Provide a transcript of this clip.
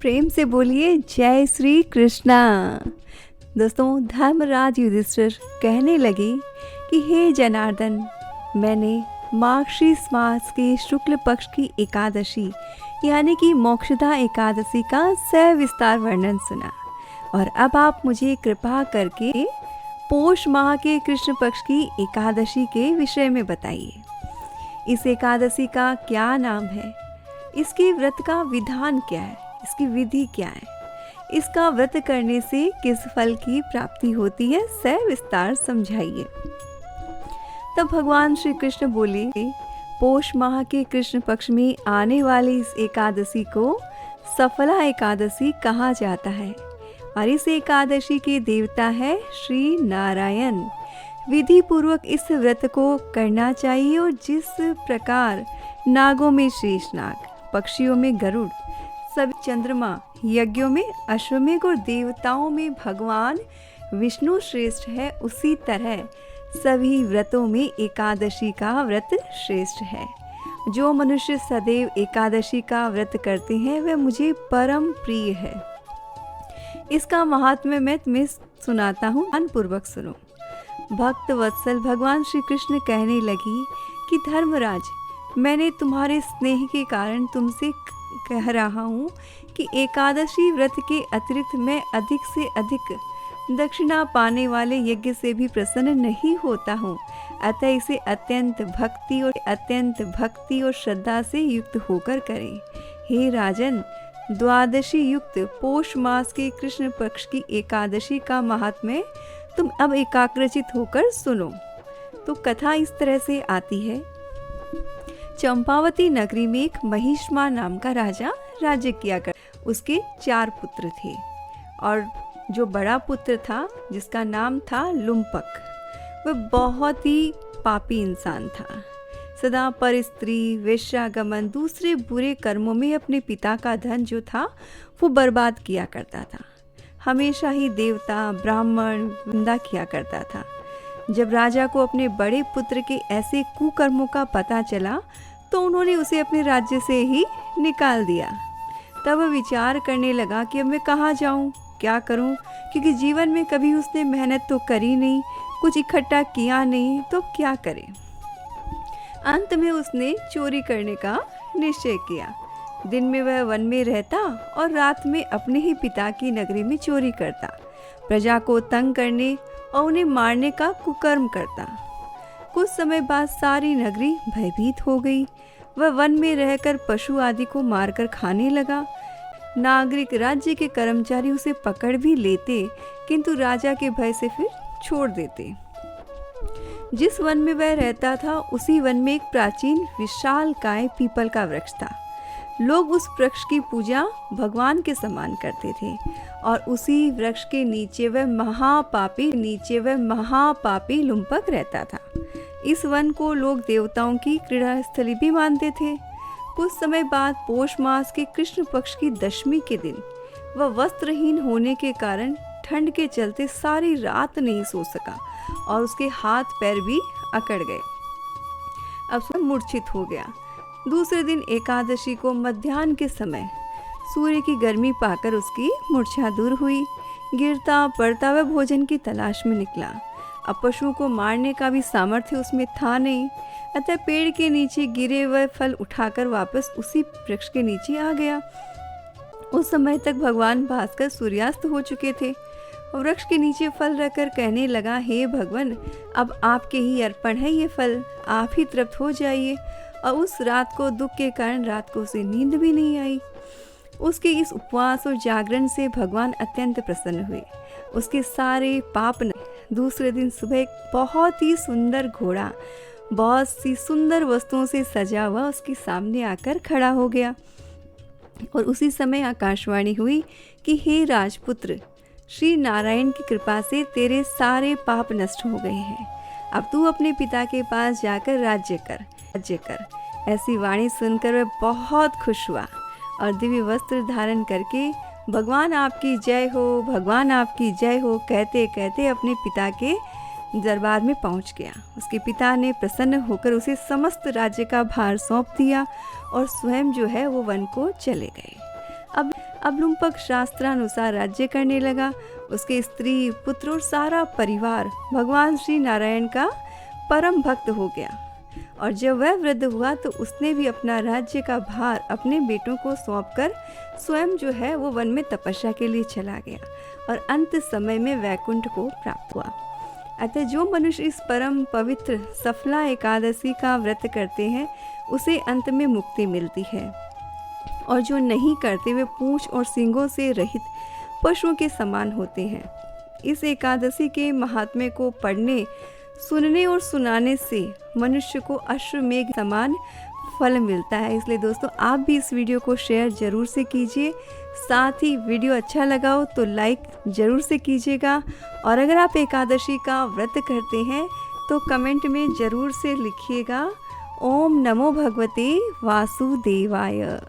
प्रेम से बोलिए जय श्री कृष्णा। दोस्तों, धर्मराज युधिष्ठिर कहने लगे कि हे जनार्दन, मैंने मार्गशीर्ष मास के शुक्ल पक्ष की एकादशी यानी कि मोक्षदा एकादशी का सविस्तार वर्णन सुना और अब आप मुझे कृपा करके पोष माह के कृष्ण पक्ष की एकादशी के विषय में बताइए। इस एकादशी का क्या नाम है, इसके व्रत का विधान क्या है, इसकी विधि क्या है, इसका व्रत करने से किस फल की प्राप्ति होती है, सविस्तार समझाइए। तब भगवान श्री कृष्ण बोले, पोष माह के कृष्ण पक्ष में आने वाली इस एकादशी को सफला एकादशी कहा जाता है और इस एकादशी के देवता है श्री नारायण। विधि पूर्वक इस व्रत को करना चाहिए और जिस प्रकार नागों में शेषनाग, पक्षियों में गरुड़, सभी चंद्रमा, यज्ञों में अश्वमेघ और देवताओं में भगवान विष्णु श्रेष्ठ है, उसी तरह सभी व्रतों में एकादशी का व्रत श्रेष्ठ है। जो मनुष्य सदैव एकादशी का व्रत करते हैं वह मुझे परम प्रिय है। इसका महात्म्य मैं तुम्हें सुनाता हूँ, ध्यान पूर्वक सुनो। भक्त वत्सल भगवान श्री कृष्ण कहने लगी कि धर्मराज, मैंने तुम्हारे स्नेह के कारण तुमसे कह रहा हूँ कि एकादशी व्रत के अतिरिक्त मैं अधिक से अधिक दक्षिणा पाने वाले यज्ञ से भी प्रसन्न नहीं होता हूँ। अतः इसे अत्यंत भक्ति और श्रद्धा से युक्त होकर करें। हे राजन, द्वादशी युक्त पोष मास के कृष्ण पक्ष की एकादशी का महात्म्य तुम अब एकाग्रचित होकर सुनो। तो कथा इस तरह से आती है। चंपावती नगरी में एक महिष्मा नाम का राजा राज्य किया कर। उसके 4 पुत्र थे और जो बड़ा पुत्र था, जिसका नाम था लुम्पक, वह बहुत ही पापी इंसान था। सदा पर स्त्री, वेश्यागमन, दूसरे बुरे कर्मों में अपने पिता का धन जो था वो बर्बाद किया करता था। हमेशा ही देवता, ब्राह्मण निंदा किया करता था। जब राजा को अपने बड़े पुत्र के ऐसे कुकर्मों का पता चला तो उन्होंने उसे अपने राज्य से ही निकाल दिया। तब वह विचार करने लगा कि अब मैं कहाँ जाऊँ, क्या करूँ, क्योंकि जीवन में कभी उसने मेहनत तो करी नहीं, कुछ इकट्ठा किया नहीं, तो क्या करे। अंत में उसने चोरी करने का निश्चय किया। दिन में वह वन में रहता और रात में अपने ही पिता की नगरी में चोरी करता, प्रजा को तंग करने और उन्हें मारने का कुकर्म करता। कुछ समय बाद सारी नगरी भयभीत हो गई। वह वन में रहकर पशु आदि को मारकर खाने लगा। नागरिक, राज्य के कर्मचारी उसे पकड़ भी लेते, किंतु राजा के भय से फिर छोड़ देते। जिस वन में वह रहता था उसी वन में एक प्राचीन विशालकाय पीपल का वृक्ष था। लोग उस वृक्ष की पूजा भगवान के समान करते थे और उसी वृक्ष के नीचे वह महापापी लुम्पक रहता था। इस वन को लोग देवताओं की क्रीड़ा स्थली भी मानते थे। कुछ समय बाद पोष मास के कृष्ण पक्ष की दशमी के दिन वह वस्त्रहीन होने के कारण ठंड के चलते सारी रात नहीं सो सका और उसके हाथ पैर भी अकड़ गए। अब वह मूर्छित हो गया। दूसरे दिन एकादशी को मध्याह्न के समय सूर्य की गर्मी पाकर उसकी मूर्छा दूर हुई। गिरता पड़ता वह भोजन की तलाश में निकला। अब पशुओं को मारने का भी सामर्थ्य उसमें था नहीं, अतः पेड़ के नीचे गिरे हुए फल उठाकर वापस उसी वृक्ष के नीचे आ गया। उस समय तक भगवान भास्कर सूर्यास्त हो चुके थे। वृक्ष के नीचे फल रखकर कहने लगा, हे भगवान, अब आपके ही अर्पण है ये फल, आप ही तृप्त हो जाइए। और उस रात को दुख के कारण रात को उसे नींद भी नहीं आई। उसके इस उपवास और जागरण से भगवान अत्यंत प्रसन्न हुए। उसके सारे पाप न। दूसरे दिन सुबह एक बहुत ही सुंदर घोड़ा बहुत सी सुंदर वस्तुओं से सजा हुआ उसके सामने आकर खड़ा हो गया और उसी समय आकाशवाणी हुई कि हे राजपुत्र, श्री नारायण की कृपा से तेरे सारे पाप नष्ट हो गए हैं। अब तू अपने पिता के पास जाकर राज्य कर। ऐसी वाणी सुनकर वह बहुत खुश हुआ और दिव्य वस्त्र धारण करके भगवान आपकी जय हो, भगवान आपकी जय हो कहते कहते अपने पिता के दरबार में पहुंच गया। उसके पिता ने प्रसन्न होकर उसे समस्त राज्य का भार सौंप दिया और स्वयं जो है वो वन को चले गए। अब अब लुम्पक शास्त्रानुसार राज्य करने लगा। उसके स्त्री, पुत्र और सारा परिवार भगवान श्री नारायण का परम भक्त हो गया। और जब वह वृद्ध हुआ तो उसने भी अपना राज्य का भार अपने बेटों को सौंपकर स्वयं जो है वो वन में तपस्या के लिए चला गया और अंत समय में वैकुंठ को प्राप्त हुआ। अतः जो मनुष्य इस परम पवित्र सफला एकादशी का व्रत करते हैं उसे अंत में मुक्ति मिलती है, और जो नहीं करते वे पूंछ और सींगों से रहित पशुओं के समान होते हैं। इस एकादशी के महात्म्य को पढ़ने, सुनने और सुनाने से मनुष्य को अश्वमेघ समान फल मिलता है। इसलिए दोस्तों आप भी इस वीडियो को शेयर ज़रूर से कीजिए। साथ ही वीडियो अच्छा लगा हो तो लाइक ज़रूर से कीजिएगा, और अगर आप एकादशी का व्रत करते हैं तो कमेंट में ज़रूर से लिखिएगा ओम नमो भगवते वासुदेवाय।